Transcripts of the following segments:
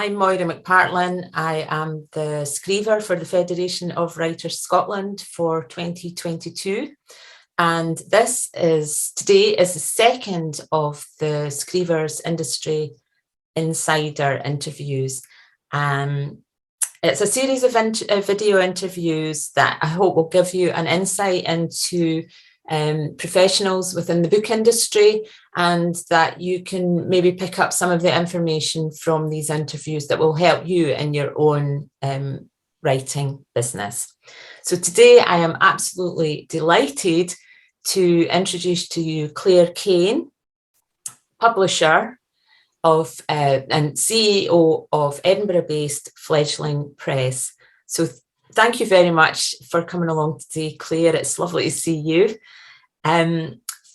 I'm Moira McPartlin. I am the Scriever for the Federation of Writers Scotland for 2022. And today is the second of the Scriever's Industry Insider interviews. It's a series of video interviews that I hope will give you an insight into professionals within the book industry, and that you can maybe pick up some of the information from these interviews that will help you in your own writing business. So today I am absolutely delighted to introduce to you Clare Cain, publisher of and CEO of Edinburgh-based Fledgling Press. So thank you very much for coming along today, Clare. It's lovely to see you.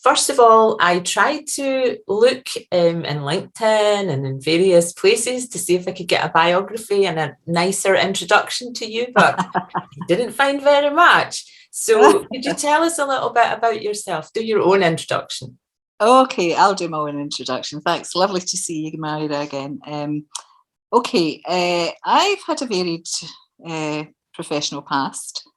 First of all, I tried to look in LinkedIn and in various places to see if I could get a biography and a nicer introduction to you, but I didn't find very much. So could you tell us a little bit about yourself? Do your own introduction. Okay, I'll do my own introduction. Thanks. Lovely to see you, Moira, again. I've had a varied professional past.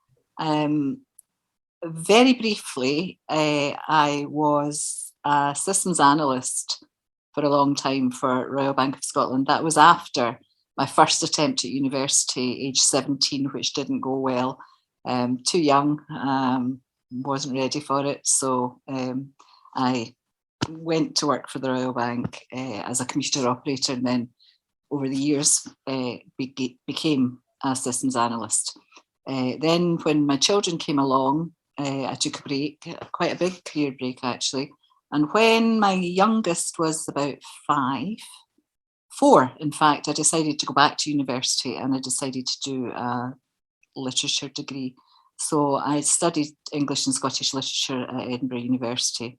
Very briefly, I was a systems analyst for a long time for Royal Bank of Scotland. That was after my first attempt at university, age 17, which didn't go well. Too young, wasn't ready for it. So I went to work for the Royal Bank as a computer operator, and then over the years became a systems analyst. Then when my children came along, I took a break, quite a big career break actually. And when my youngest was about 4 in fact, I decided to go back to university, and I decided to do a literature degree. So I studied English and Scottish literature at Edinburgh University,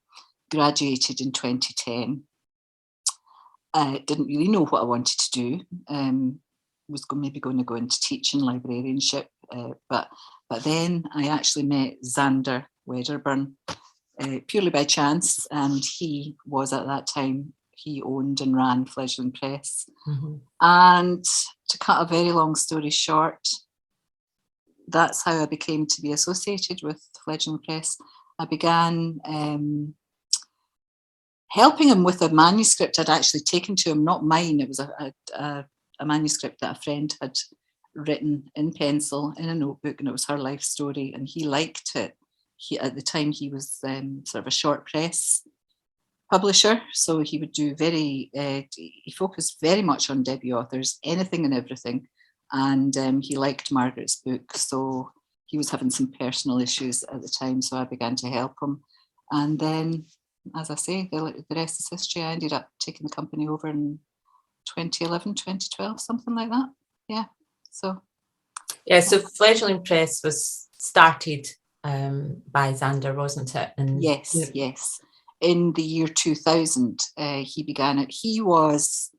graduated in 2010. I didn't really know what I wanted to do. Was maybe going to go into teaching, librarianship, but then I actually met Xander Wedderburn purely by chance, and he was at that time, he owned and ran Fledgling Press. Mm-hmm. And to cut a very long story short, that's how I became to be associated with Fledgling Press. I began helping him with a manuscript I'd actually taken to him, not mine. It was a manuscript that a friend had written in pencil in a notebook, and it was her life story, and he liked it. At the time he was sort of a short press publisher, so he would do he focused very much on debut authors, anything and everything, and he liked Margaret's book, so he was having some personal issues at the time, so I began to help him. And then, as I say, the rest is history. I ended up taking the company over in 2011, 2012, something like that. Yeah. So Fledgling Press was started by Xander, wasn't it? Yes. In the year 2000, he began it. He was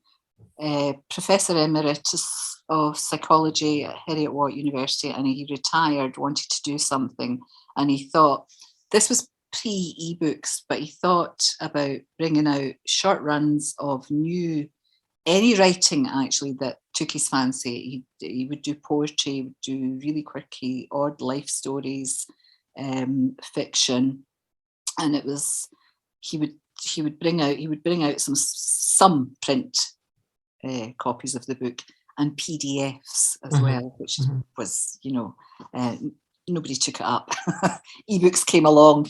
Professor Emeritus of Psychology at Heriot-Watt University, and he retired, wanted to do something, and he thought, this was pre-ebooks, but he thought about bringing out short runs of any writing actually that took his fancy. He would do poetry, he would do really quirky, odd life stories, fiction, and it was he would bring out some print copies of the book and PDFs as mm-hmm. well, which mm-hmm. was nobody took it up. Ebooks came along,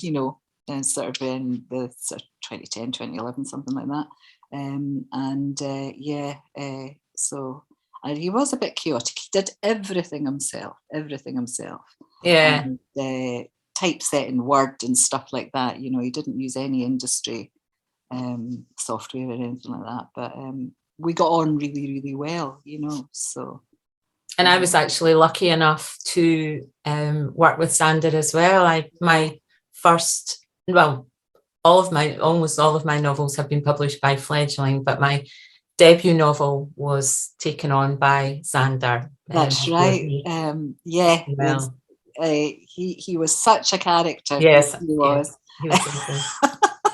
sort of in the 2010, 2011, something like that. So he was a bit chaotic. He did everything himself. Yeah. And typesetting Word and stuff like that. He didn't use any industry software or anything like that. But we got on really, really well, so. And I was actually lucky enough to work with Xander as well. Almost all of my novels have been published by Fledgling, but my debut novel was taken on by Xander. That's right. He was such a character. Yes, he was. Yeah, he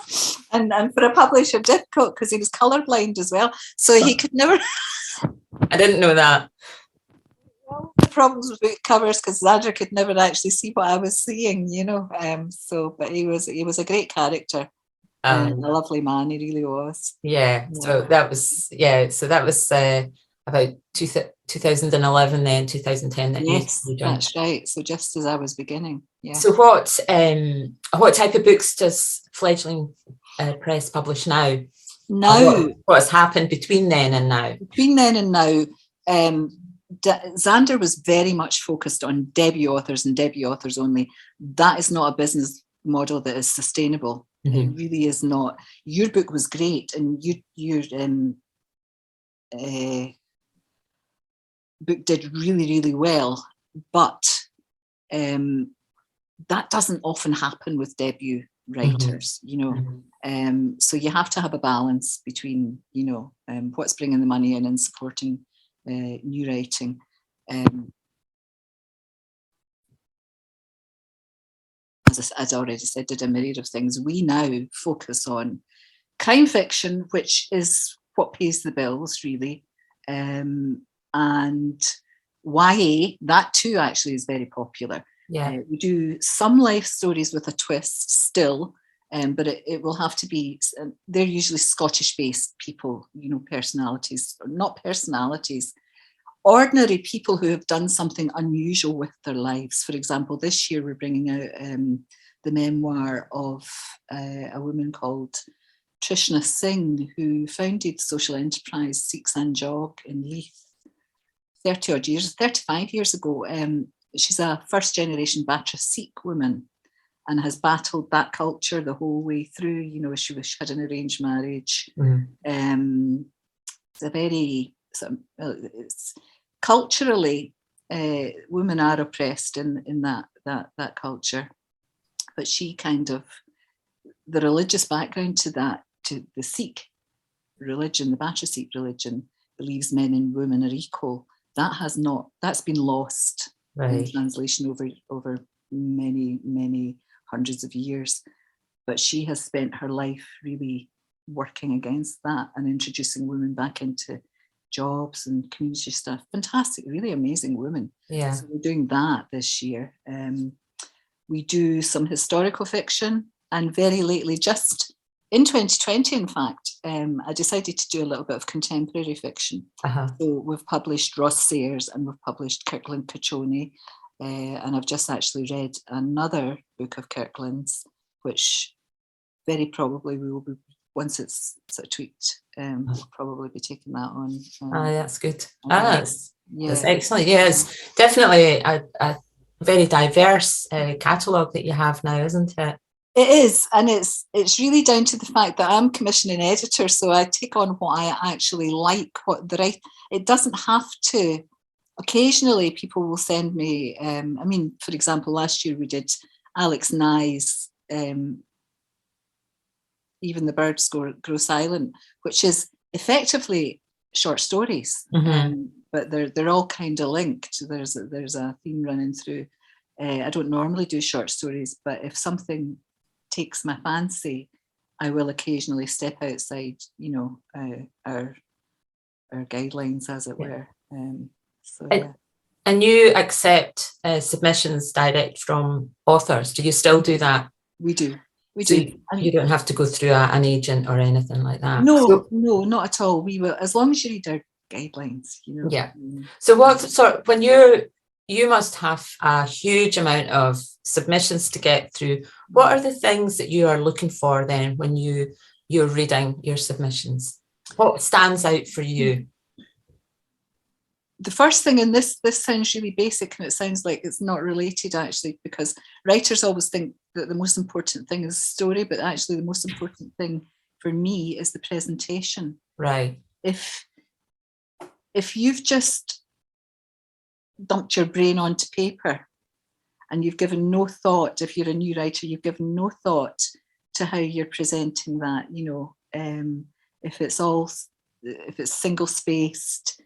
was And for a publisher, difficult because he was colourblind as well. So he could never... I didn't know that. Problems with book covers because Xander could never actually see what I was seeing, you know. But he was a great character. A lovely man, he really was. Yeah. So that was about 2011 then, 2010 that yes, you joined. that's right. So just as I was beginning. Yeah. So what type of books does Fledgling Press publish now? Now, what has happened between then and now? Between then and now, Xander was very much focused on debut authors and debut authors only. That is not a business model that is sustainable. Mm-hmm. It really is not. Your book was great, and your book did really, really well, but that doesn't often happen with debut writers, mm-hmm. you know. Mm-hmm. So you have to have a balance between, you know, what's bringing the money in and supporting new writing. As I already said, did a myriad of things. We now focus on crime fiction, which is what pays the bills, really. And YA, that too actually is very popular. Yeah. We do some life stories with a twist still, but it will have to be, they're usually Scottish-based people, you know, not personalities, ordinary people who have done something unusual with their lives. For example, this year we're bringing out the memoir of a woman called Trishna Singh, who founded social enterprise Sikh Sanjog in Leith 35 years ago. She's a first generation Batra Sikh woman and has battled that culture the whole way through. You know, she had an arranged marriage. Mm. It's a very, it's, culturally, women are oppressed in that culture. But she kind of, the religious background to that, to the Sikh religion, the Batra Sikh religion, believes men and women are equal. That's been lost in translation over many, many hundreds of years. But she has spent her life really working against that and introducing women back into jobs and community stuff. Fantastic, really amazing woman. Yeah. So we're doing that this year. We do some historical fiction, and very lately, just in 2020, in fact, I decided to do a little bit of contemporary fiction. Uh-huh. So we've published Ross Sayers and we've published Kirkland Caccione, and I've just actually read another book of Kirkland's, which very probably we will be, once it's sort of tweaked, we'll probably be taking that on. That's good. That's excellent. Yeah, it's definitely a very diverse catalogue that you have now, isn't it? It is, and it's really down to the fact that I'm commissioning editor, so I take on what I actually like, it doesn't have to. Occasionally people will send me, I mean, for example, last year we did Alex Nye's Even the Birds Grow Silent, which is effectively short stories, mm-hmm. But they're all kind of linked. There's a theme running through. I don't normally do short stories, but if something takes my fancy, I will occasionally step outside, you know, our guidelines, as it were. And you accept submissions direct from authors. Do you still do that? We do. You don't have to go through an agent or anything like that. No, not at all. We will, as long as you read our guidelines, you know. Yeah. So what sort, when you must have a huge amount of submissions to get through. What are the things that you are looking for then when you're reading your submissions? What stands out for you? The first thing, and this sounds really basic and it sounds like it's not related actually, because writers always think that the most important thing is the story, but actually the most important thing for me is the presentation. Right. If you've just dumped your brain onto paper and you've given no thought, if you're a new writer, you've given no thought to how you're presenting that, you know, if it's single spaced,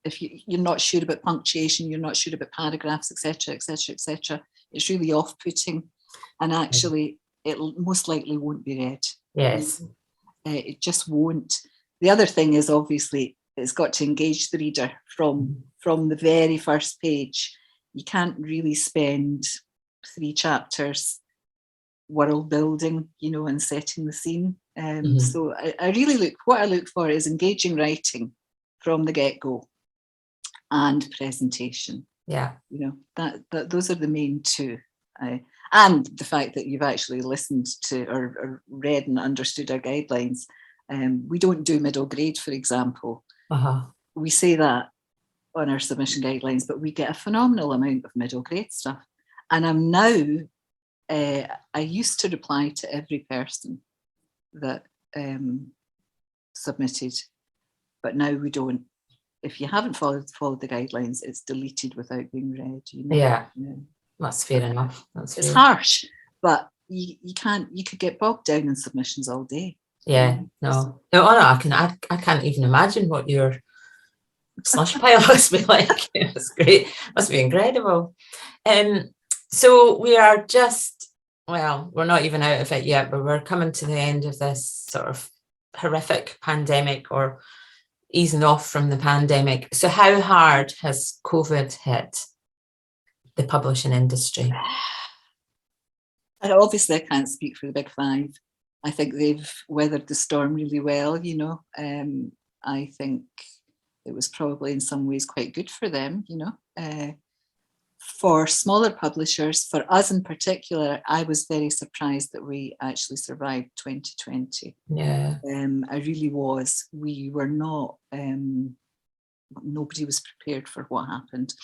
if you're not sure about punctuation, you're not sure about paragraphs, etc., etc., etc., it's really off-putting. And actually, it most likely won't be read. Yes. It just won't. The other thing is, obviously, it's got to engage the reader from the very first page. You can't really spend 3 chapters world building, and setting the scene. So I really what I look for is engaging writing from the get-go and presentation. Yeah. That those are the main two. And the fact that you've actually listened to or read and understood our guidelines. We don't do middle grade, for example. We say that on our submission guidelines, but we get a phenomenal amount of middle grade stuff. And I'm now, I used to reply to every person that submitted, but now we don't. If you haven't followed the guidelines, it's deleted without being read. Yeah. That's fair enough. It's harsh, but you can't. You could get bogged down in submissions all day. Yeah, no, I can't even imagine what your slush pile must be like. It's great. Must be incredible. So we are just, well, we're not even out of it yet, but we're coming to the end of this sort of horrific pandemic, or easing off from the pandemic. So how hard has COVID hit the publishing industry? And obviously I can't speak for the Big Five. I think they've weathered the storm really well, I think it was probably in some ways quite good for them, For smaller publishers, for us in particular, I was very surprised that we actually survived 2020. Yeah. I really was. We were not, nobody was prepared for what happened.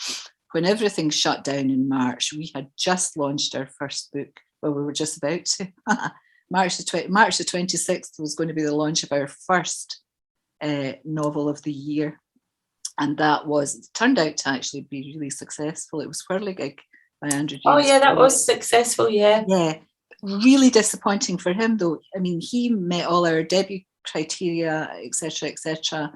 When everything shut down in March, we had just launched our first book. Well, we were just about to. March the 26th was going to be the launch of our first novel of the year. And that turned out to actually be really successful. It was Whirligig by Andrew James. Oh, yeah, that was successful, yeah. Yeah, really disappointing for him, though. I mean, he met all our debut criteria, etc., etc.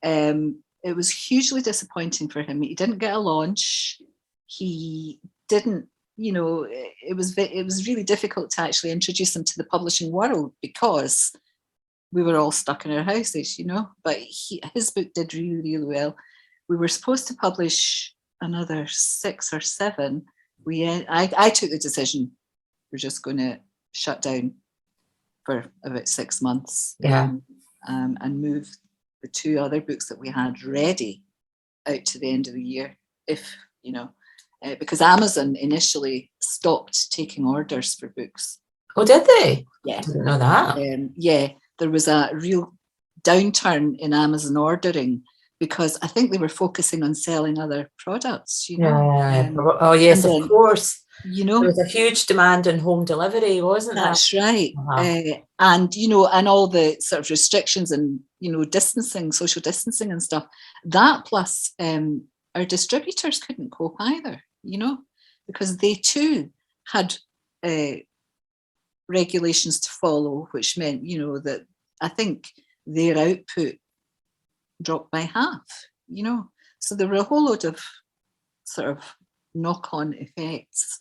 It was hugely disappointing for him. He didn't get a launch. He didn't, it was really difficult to actually introduce him to the publishing world because we were all stuck in our houses, but his book did really, really well. We were supposed to publish another 6 or 7. I took the decision, we're just going to shut down for about 6 months. Yeah. And move the 2 other books that we had ready out to the end of the year, because Amazon initially stopped taking orders for books. Oh, did they? Yeah. I didn't know that. Yeah. There was a real downturn in Amazon ordering because I think they were focusing on selling other products, Yeah. Oh, yes, of course. There was a huge demand on home delivery, wasn't there? That's right. And all the sort of restrictions and, distancing, social distancing and stuff, that plus our distributors couldn't cope either, because they too had regulations to follow, which meant, that I think their output dropped by half, So there were a whole load of sort of knock-on effects.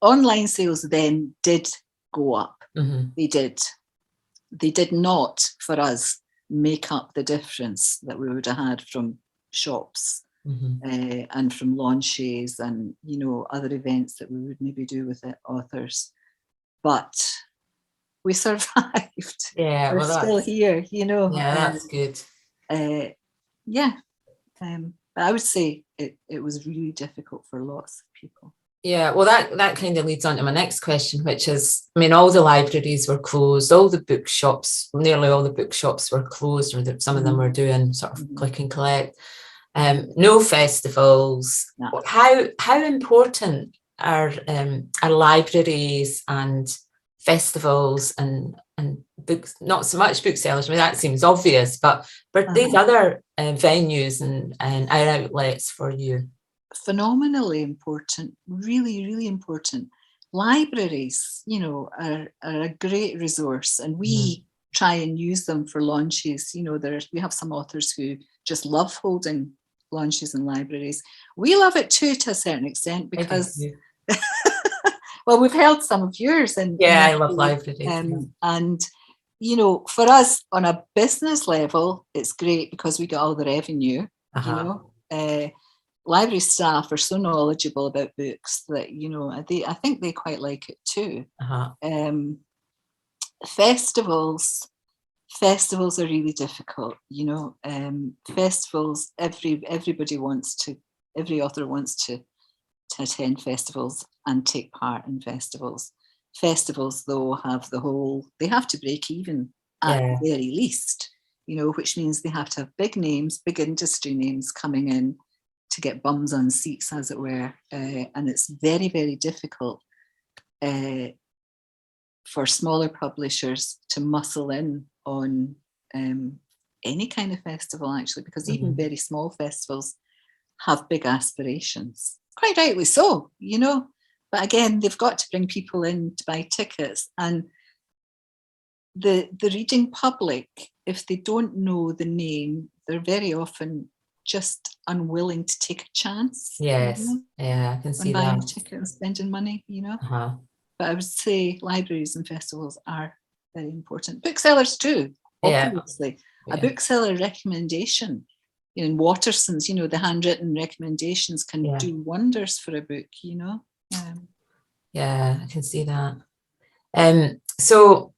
Online sales then did go up. They did not, for us, make up the difference that we would have had from shops and from launches and, other events that we would maybe do with authors. But we survived. Yeah, we're still here, Yeah, that's good. But I would say it was really difficult for lots of people. Yeah, well, that kind of leads on to my next question, which is, all the libraries were closed, all the bookshops, nearly all the bookshops were closed, or some of them were doing sort of click and collect. No festivals. No. How important are libraries and festivals and books? Not so much booksellers. That seems obvious, but these other venues and outlets for you. Phenomenally important, really, really important. Libraries, are a great resource, and we try and use them for launches. We have some authors who just love holding launches in libraries. We love it too, to a certain extent, because Well, we've held some of yours, and yeah, I love libraries. And you know, for us on a business level, it's great because we get all the revenue. You know, library staff are so knowledgeable about books that, you know, I think they quite like it too. Festivals are really difficult. You know, festivals. Every author wants to attend festivals and take part in festivals. Festivals, though, they have to break even at the very least, you know, which means they have to have big names, big industry names coming in to get bums on seats, as it were. And it's very, very difficult for smaller publishers to muscle in on any kind of festival, actually, because even very small festivals have big aspirations. Quite rightly so, you know. But again, they've got to bring people in to buy tickets. And the reading public, if they don't know the name, they're very often just unwilling to take a chance. Yes, you know, yeah, I can see when buying that. a ticket and spending money, you know. But I would say libraries and festivals are very important. Booksellers too, obviously. A bookseller recommendation in Waterson's, you know, the handwritten recommendations can do wonders for a book, you know. Yeah, I can see that. So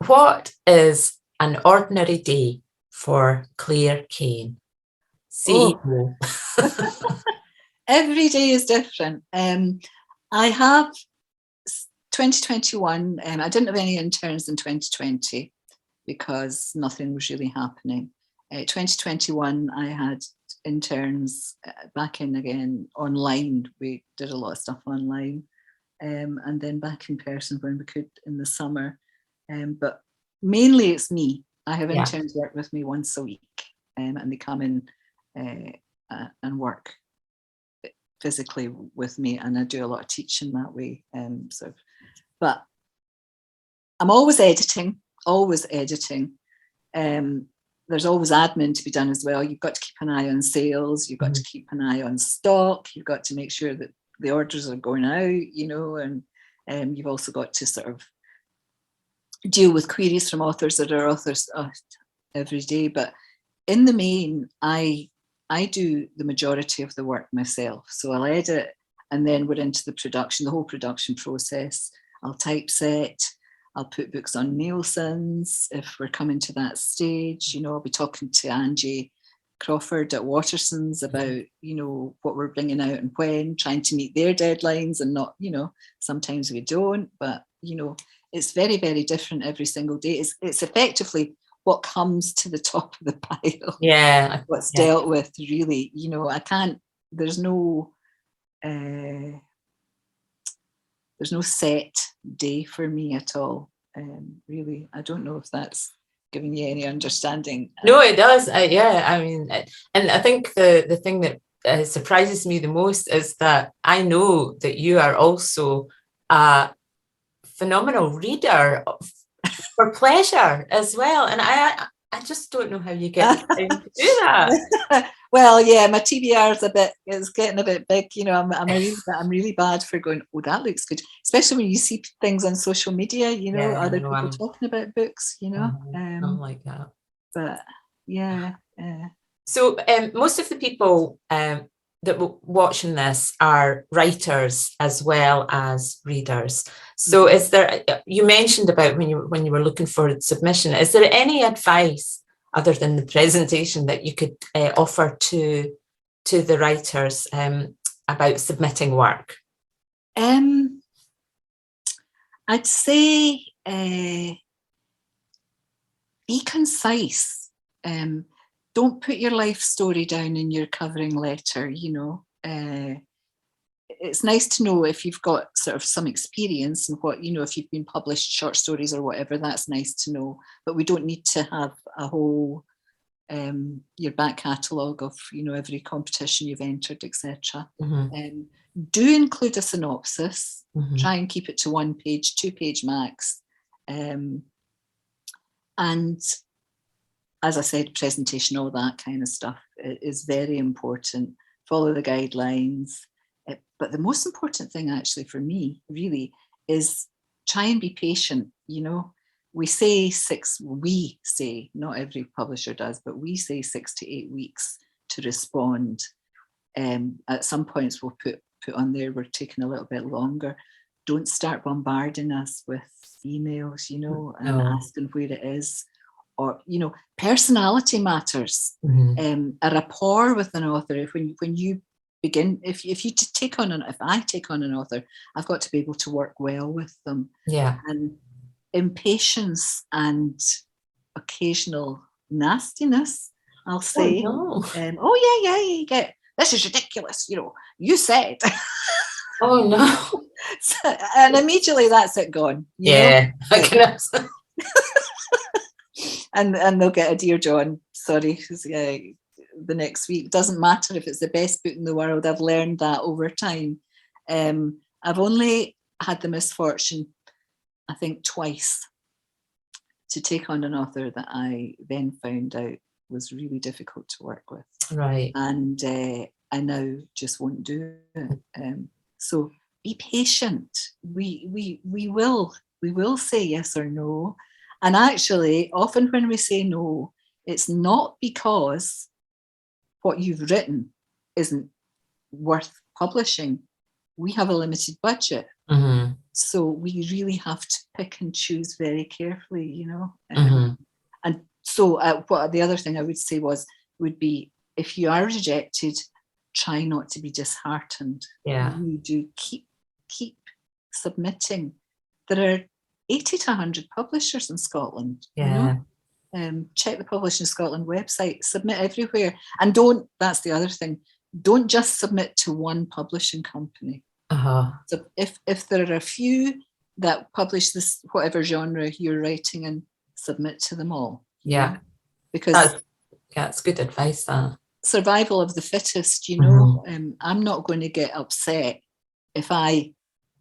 what is an ordinary day for Clare Cain, CEO? Every day is different. I have 2021, I didn't have any interns in 2020 because nothing was really happening. 2021, I had interns back in again online. We did a lot of stuff online, and then back in person when we could in the summer. But mainly it's me. I have interns work with me once a week, and they come in and work physically with me, and I do a lot of teaching that way. But I'm always editing. There's always admin to be done as well. You've got to keep an eye on sales. You've got to keep an eye on stock. You've got to make sure that the orders are going out, you know, and you've also got to sort of deal with queries from authors that are authors every day. But in the main, I do the majority of the work myself. So I'll edit, and then we're into the whole production process. I'll typeset. I'll put books on Nielsen's if we're coming to that stage. You know, I'll be talking to Angie Crawford at Waterson's about, you know, what we're bringing out and when, trying to meet their deadlines, and not, you know, sometimes we don't, but, you know, it's very, very different every single day. It's effectively what comes to the top of the pile. Yeah. What's dealt with, really. You know, there's no set day for me at all. Really, I don't know if that's giving you any understanding. No, it does. I mean, and I think the thing that surprises me the most is that I know that you are also a phenomenal reader for pleasure as well. And I just don't know how you get the time to do that. Well, yeah, my TBR is getting a bit big. You know, I'm really bad for going, oh, that looks good. Especially when you see things on social media, you know, other people talking about books, you know. I'm like that. But yeah. So most of the people that were watching this are writers as well as readers. So is there, you mentioned about when you were looking for submission, is there any advice other than the presentation that you could offer to the writers about submitting work? I'd say be concise. Don't put your life story down in your covering letter, you know. It's nice to know if you've got sort of some experience and what, you know, if you've been published short stories or whatever, that's nice to know. But we don't need to have a whole, your back catalogue of, you know, every competition you've entered, etc. Do include a synopsis. Try and keep it to 1 page, 2 page max. And as I said, presentation, all that kind of stuff is very important. Follow the guidelines. But the most important thing actually for me really is try and be patient, We say not every publisher does, but we say 6 to 8 weeks to respond. At some points we'll put on there, we're taking a little bit longer. Don't start bombarding us with emails, and asking where it is. Or, personality matters. A rapport with an author, when you begin, if I take on an author, I've got to be able to work well with them. Yeah. And impatience and occasional nastiness, I'll say. Oh, no. You get, this is ridiculous, you said. Oh no. And immediately that's it gone. Yeah. And they'll get a Dear John, sorry, the next week. Doesn't matter if it's the best book in the world. I've learned that over time. I've only had the misfortune, I think, twice to take on an author that I then found out was really difficult to work with. Right. And I now just won't do it. So be patient. We will say yes or no. And actually, often when we say no, it's not because what you've written isn't worth publishing. We have a limited budget. Mm-hmm. So we really have to pick and choose very carefully, Mm-hmm. And so what the other thing I would say would be, if you are rejected, try not to be disheartened. Yeah. You do keep submitting. There are 80 to 100 publishers in Scotland. Yeah. Check the Publishing Scotland website, submit everywhere. And that's the other thing, don't just submit to one publishing company. Uh-huh. So if there are a few that publish this, whatever genre you're writing in, submit to them all. Yeah. Because that's good advice, that. Survival of the fittest, I'm not going to get upset if I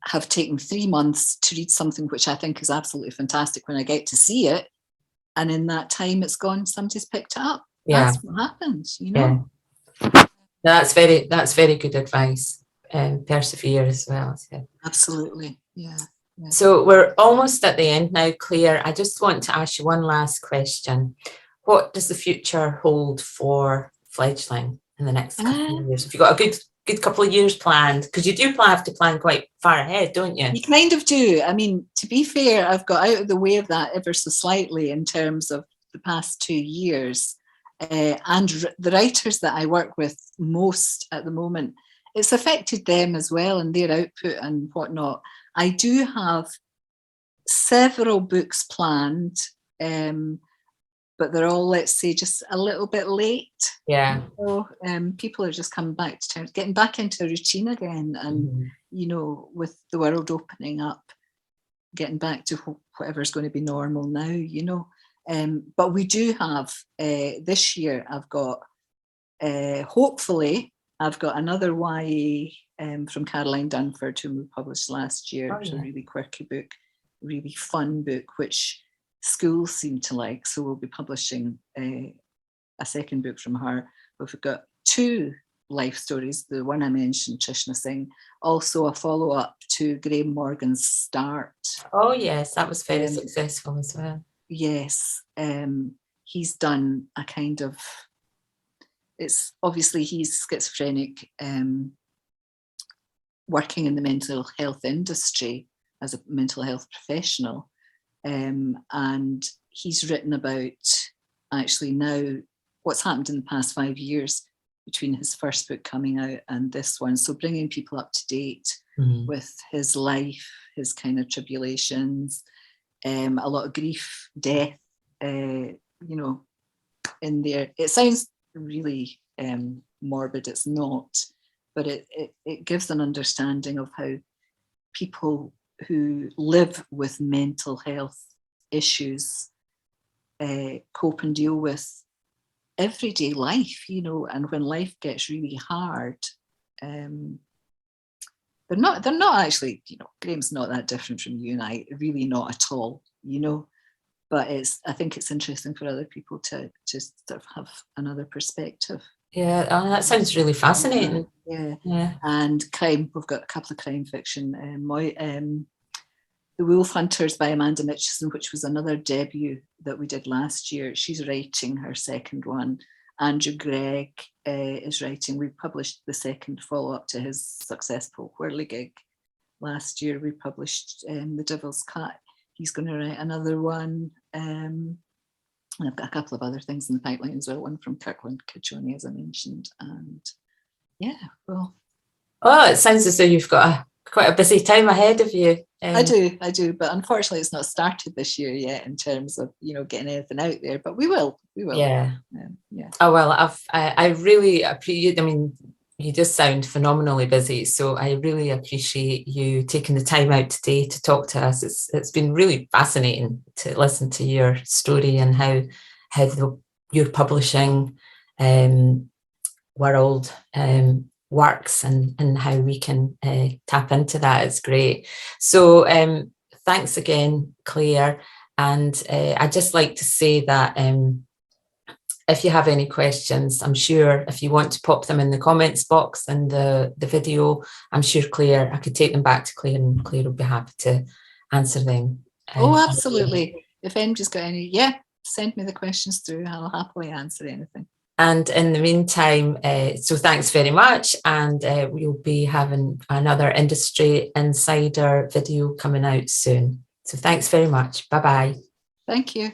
have taken 3 months to read something which I think is absolutely fantastic when I get to see it, and in that time it's gone, somebody's picked it up. Yeah. That's what happens, Yeah. That's very good advice. Persevere as well. So. Absolutely. Yeah. So we're almost at the end now, Clare. I just want to ask you one last question. What does the future hold for Fledgling in the next couple of years? Have you got a good couple of years planned? Because you do have to plan quite far ahead, don't you? You kind of do. I mean, to be fair, I've got out of the way of that ever so slightly in terms of the past 2 years. And the writers that I work with most at the moment, it's affected them as well and their output and whatnot. I do have several books planned, but they're all, let's say, just a little bit late. Yeah. So people are just coming back to terms, getting back into a routine again, and with the world opening up, getting back to whatever's going to be normal now. But we do have this year. I've got hopefully I've got another YA from Caroline Dunford, who we published last year. It's a really quirky book, really fun book, which schools seem to like. So we'll be publishing a second book from her. We've got 2 life stories. The one I mentioned, Trishna Singh, also a follow-up to Graham Morgan's Start. Oh yes, that was very successful as well. Yes, he's done a kind of, it's obviously he's schizophrenic, working in the mental health industry as a mental health professional, and he's written about actually now what's happened in the past 5 years between his first book coming out and this one. So bringing people up to date with his life, his kind of tribulations, a lot of grief, death, in there. It sounds really morbid. It's not, but it gives an understanding of how people who live with mental health issues cope and deal with everyday life, and when life gets really hard, they're not actually, Graham's not that different from you and I, really not at all, but I think it's interesting for other people to just sort of have another perspective. Yeah, that sounds really fascinating. Yeah. And crime, we've got a couple of crime fiction. The Wolf Hunters by Amanda Mitchison, which was another debut that we did last year. She's writing her second one. Andrew Gregg is writing. We published the second follow-up to his successful Whirligig last year. We published The Devil's Cut. He's going to write another one. And I've got a couple of other things in the pipeline as well. One from Kirkland Cajoni, as I mentioned. And yeah, well. Oh, it sounds as though you've got quite a busy time ahead of you. I do, but unfortunately it's not started this year yet in terms of, getting anything out there, but we will. Yeah. Yeah. Oh, well, I really appreciate, you just sound phenomenally busy, so I really appreciate you taking the time out today to talk to us. It's been really fascinating to listen to your story and how your publishing world works and how we can tap into that. It's great. So thanks again, Clare. And I'd just like to say that if you have any questions, I'm sure if you want to pop them in the comments box and the video, I'm sure I could take them back to Clare and Clare will be happy to answer them. Oh, absolutely. If anybody's got any, send me the questions through. I'll happily answer anything. And in the meantime, so thanks very much. And we'll be having another Industry Insider video coming out soon. So thanks very much. Bye-bye. Thank you.